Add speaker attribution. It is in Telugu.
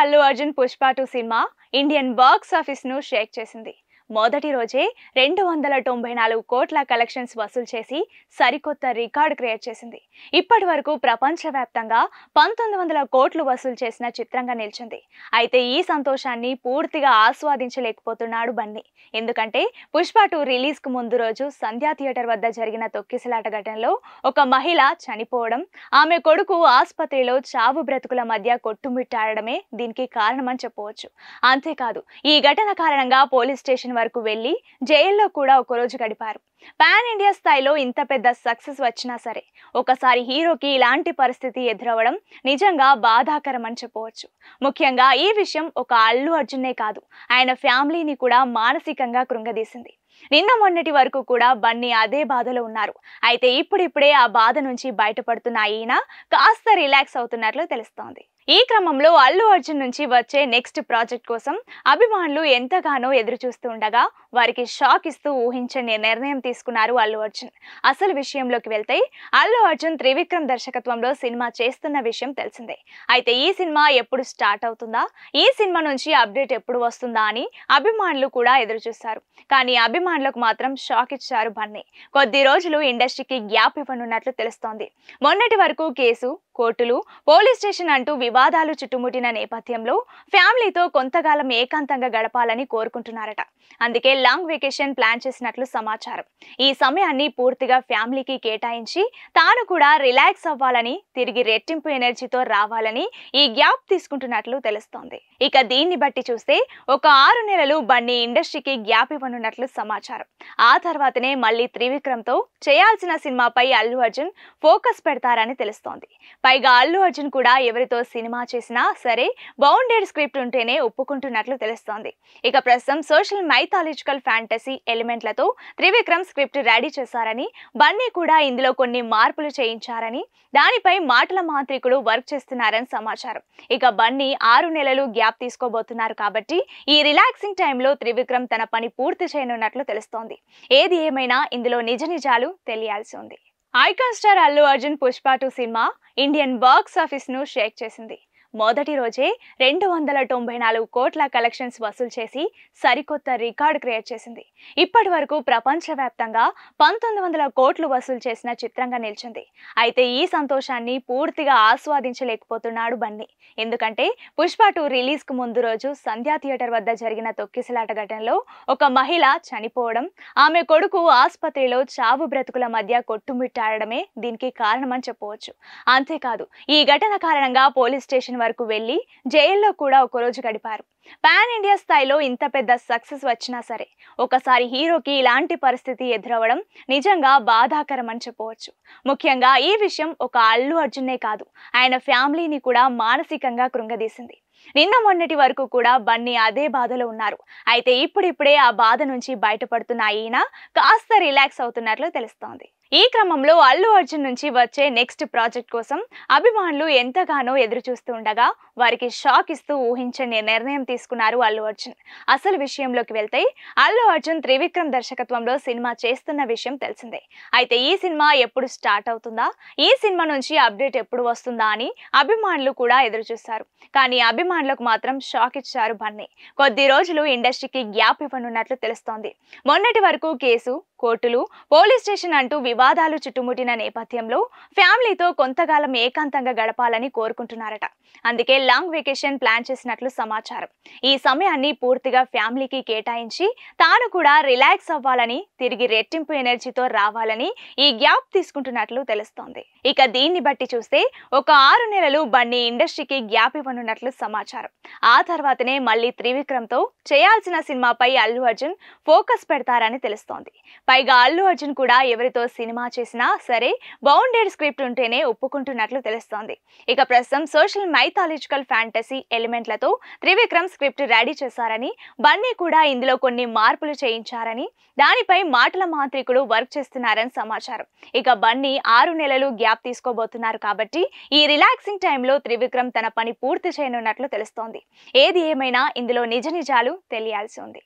Speaker 1: Allu Arjun Pushpa 2 cinema Indian box office ను షేక్ చేసింది. మొదటి రోజే 294 కోట్ల కలెక్షన్స్ వసూలు చేసి సరికొత్త రికార్డ్ క్రియేట్ చేసింది. ఇప్పటివరకు ప్రపంచవ్యాప్తంగా 1900 కోట్లు వసూలు చేసిన చిత్రంగా నిలిచింది. అయితే ఈ సంతోషాన్ని పూర్తిగా ఆస్వాదించలేకపోతున్నాడు బన్నీ. ఎందుకంటే పుష్ప 2 రిలీజ్ కు ముందు రోజు సంధ్యా థియేటర్ వద్ద జరిగిన తొక్కిసలాట ఘటనలో ఒక మహిళ చనిపోవడం, ఆమె కొడుకు ఆసుపత్రిలో చావు బ్రతుకుల మధ్య కొట్టుమిట్టాడమే దీనికి కారణమని చెప్పవచ్చు. అంతేకాదు, ఈ ఘటన కారణంగా పోలీస్ స్టేషన్ వరకు వెళ్లి జైల్లో కూడా ఒక రోజు గడిపారు. పాన్ ఇండియా స్థాయిలో ఇంత పెద్ద సక్సెస్ వచ్చినా సరే ఒకసారి హీరోకి ఇలాంటి పరిస్థితి ఎదురవ్వడం నిజంగా బాధాకరం అని చెప్పవచ్చు. ముఖ్యంగా ఈ విషయం ఒక అల్లు అర్జున్నే కాదు, ఆయన ఫ్యామిలీని కూడా మానసికంగా కృంగదీసింది. నిన్న మొన్నటి వరకు కూడా బన్నీ అదే బాధలో ఉన్నారు. అయితే ఇప్పుడిప్పుడే ఆ బాధ నుంచి బయటపడుతున్న ఈయన కాస్త రిలాక్స్ అవుతున్నట్లు తెలుస్తోంది. ఈ క్రమంలో అల్లు అర్జున్ నుంచి వచ్చే నెక్స్ట్ ప్రాజెక్ట్ కోసం అభిమానులు ఎంతగానో ఎదురు చూస్తూ ఉండగా వారికి షాక్ ఇస్తూ ఊహించని నిర్ణయం తీసుకున్నారు అల్లు అర్జున్. అసలు విషయంలోకి వెళ్తే అల్లు అర్జున్ త్రివిక్రమ్ దర్శకత్వంలో సినిమా చేస్తున్న విషయం తెలిసిందే. అయితే ఈ సినిమా ఎప్పుడు స్టార్ట్ అవుతుందా, ఈ సినిమా నుంచి అప్డేట్ ఎప్పుడు వస్తుందా అని అభిమానులు కూడా ఎదురు చూస్తారు. కానీ అభిమానులకు మాత్రం షాక్ ఇచ్చారు బన్నీ. కొద్ది రోజులు ఇండస్ట్రీకి గ్యాప్ ఇవ్వనున్నట్లు తెలుస్తోంది. మొన్నటి వరకు కేసు, కోర్టులు, పోలీస్ స్టేషన్ అంటూ వివాదాలు చుట్టుముట్టిన నేపథ్యంలో ఫ్యామిలీతో కొంతకాలం ఏకాంతంగా గడపాలని కోరుకుంటున్నారట. అందుకే లాంగ్ వెకేషన్ ప్లాన్ చేసినట్లు సమాచారం. ఈ సమయాన్ని పూర్తిగా ఫ్యామిలీకి కేటాయించి తాను కూడా రిలాక్స్ అవ్వాలని, తిరిగి రెట్టింపు ఎనర్జీతో రావాలని ఈ గ్యాప్ తీసుకుంటున్నట్లు తెలుస్తోంది. ఇక దీన్ని బట్టి చూస్తే ఒక 6 నెలలు బన్నీ ఇండస్ట్రీకి గ్యాప్ ఇవ్వనున్నట్లు సమాచారం. ఆ తర్వాతనే మళ్ళీ త్రివిక్రమ్ తో చేయాల్సిన సినిమాపై అల్లు అర్జున్ ఫోకస్ పెడతారని తెలుస్తోంది. పైగా అల్లు అర్జున్ కూడా ఎవరితో సినిమా చేసినా సరే బౌండెడ్ స్క్రిప్ట్ ఉంటేనే ఒప్పుకుంటున్నట్లు తెలుస్తోంది. ఇక ప్రస్తుతం సోషల్ మైథాలజికల్ ఫ్యాంటసీ ఎలిమెంట్లతో త్రివిక్రమ్ స్క్రిప్ట్ రెడీ చేశారని, బన్నీ కూడా ఇందులో కొన్ని మార్పులు చేయించారని, దానిపై మాటల మాంత్రికుడు వర్క్ చేస్తున్నారని సమాచారం. ఇక బన్నీ 6 నెలలు గ్యాప్ తీసుకోబోతున్నారు కాబట్టి ఈ రిలాక్సింగ్ టైంలో త్రివిక్రమ్ తన పని పూర్తి చేయనున్నట్లు తెలుస్తోంది. ఏది ఏమైనా ఇందులో నిజ నిజాలు తెలియాల్సి ఉంది. Icon star Allu Arjun Pushpa 2 cinema Indian box office ను షేక్ చేసింది. మొదటి రోజే 294 కోట్ల కలెక్షన్స్ వసూలు చేసి సరికొత్త రికార్డ్ క్రియేట్ చేసింది. ఇప్పటివరకు ప్రపంచవ్యాప్తంగా 1900 కోట్లు వసూలు చేసిన చిత్రంగా నిలిచింది. అయితే ఈ సంతోషాన్ని పూర్తిగా ఆస్వాదించలేకపోతున్నాడు బన్నీ. ఎందుకంటే పుష్ప 2 రిలీజ్ కు ముందు రోజు సంధ్యా థియేటర్ వద్ద జరిగిన తొక్కిసలాట ఘటనలో ఒక మహిళ చనిపోవడం, ఆమె కొడుకు ఆసుపత్రిలో చావు బ్రతుకుల మధ్య కొట్టుమిట్టాడమే దీనికి కారణమని చెప్పవచ్చు. అంతేకాదు, ఈ ఘటన కారణంగా పోలీస్ స్టేషన్ వరకు వెళ్లి జైల్లో కూడా ఒక రోజు గడిపారు. పాన్ ఇండియా స్థాయిలో ఇంత పెద్ద సక్సెస్ వచ్చినా సరే ఒకసారి హీరోకి ఇలాంటి పరిస్థితి ఎదురవ్వడం నిజంగా బాధాకరం అని చెప్పవచ్చు. ముఖ్యంగా ఈ విషయం ఒక అల్లు అర్జున్నే కాదు, ఆయన ఫ్యామిలీని కూడా మానసికంగా కృంగదీసింది. నిన్న మొన్నటి వరకు కూడా బన్నీ అదే బాధలో ఉన్నారు. అయితే ఇప్పుడిప్పుడే ఆ బాధ నుంచి బయటపడుతున్న ఈయన కాస్త రిలాక్స్ అవుతున్నట్లు తెలుస్తోంది. ఈ క్రమంలో అల్లు అర్జున్ నుంచి వచ్చే నెక్స్ట్ ప్రాజెక్ట్ కోసం అభిమానులు ఎంతగానో ఎదురు చూస్తూ ఉండగా వారికి షాక్ ఇస్తూ ఊహించని నిర్ణయం తీసుకున్నారు అల్లు అర్జున్. అసలు విషయంలోకి వెళ్తే అల్లు అర్జున్ త్రివిక్రమ్ దర్శకత్వంలో సినిమా చేస్తున్న విషయం తెలిసిందే. అయితే ఈ సినిమా ఎప్పుడు స్టార్ట్ అవుతుందా, ఈ సినిమా నుంచి అప్డేట్ ఎప్పుడు వస్తుందా అని అభిమానులు కూడా ఎదురు చూస్తారు. కానీ అభిమానులకు మాత్రం షాక్ ఇచ్చారు బన్నీ. కొద్ది రోజులు ఇండస్ట్రీకి గ్యాప్ ఇవ్వనున్నట్లు తెలుస్తోంది. మొన్నటి వరకు కేసు, కోర్టులు, పోలీస్ స్టేషన్ అంటూ వివాదాలు చుట్టుముట్టిన నేపథ్యంలో ఫ్యామిలీతో కొంతకాలం ఏకాంతంగా గడపాలని కోరుకుంటున్నారట. అందుకే లాంగ్ వెకేషన్ ప్లాన్ చేసినట్లు సమాచారం. ఈ సమయాన్ని పూర్తిగా ఫ్యామిలీకి కేటాయించి తాను కూడా రిలాక్స్ అవ్వాలని, తిరిగి రెట్టింపు ఎనర్జీతో రావాలని ఈ గ్యాప్ తీసుకుంటున్నట్లు తెలుస్తోంది. ఇక దీన్ని బట్టి చూస్తే ఒక 6 నెలలు బన్నీ ఇండస్ట్రీకి గ్యాప్ ఇవ్వనున్నట్లు సమాచారం. ఆ తర్వాతనే మళ్ళీ త్రివిక్రమ్ తో చేయాల్సిన సినిమాపై అల్లు అర్జున్ ఫోకస్ పెడతారని తెలుస్తోంది. పైగా అల్లు అర్జున్ కూడా ఎవరితో సినిమా చేసినా సరే బౌండెడ్ స్క్రిప్ట్ ఉంటేనే ఒప్పుకుంటున్నట్లు తెలుస్తోంది. ఇక ప్రస్తుతం సోషల్ మైథాలజికల్ ఫ్యాంటసీ ఎలిమెంట్లతో త్రివిక్రమ్ స్క్రిప్ట్ రెడీ చేశారని, బన్నీ కూడా ఇందులో కొన్ని మార్పులు చేయించారని, దానిపై మాటల మాంత్రికుడు వర్క్ చేస్తున్నారని సమాచారం. ఇక బన్నీ 6 నెలలు గ్యాప్ తీసుకోబోతున్నారు కాబట్టి ఈ రిలాక్సింగ్ టైంలో త్రివిక్రమ్ తన పని పూర్తి చేయనున్నట్లు తెలుస్తోంది. ఏది ఏమైనా ఇందులో నిజ నిజాలు తెలియాల్సి ఉంది.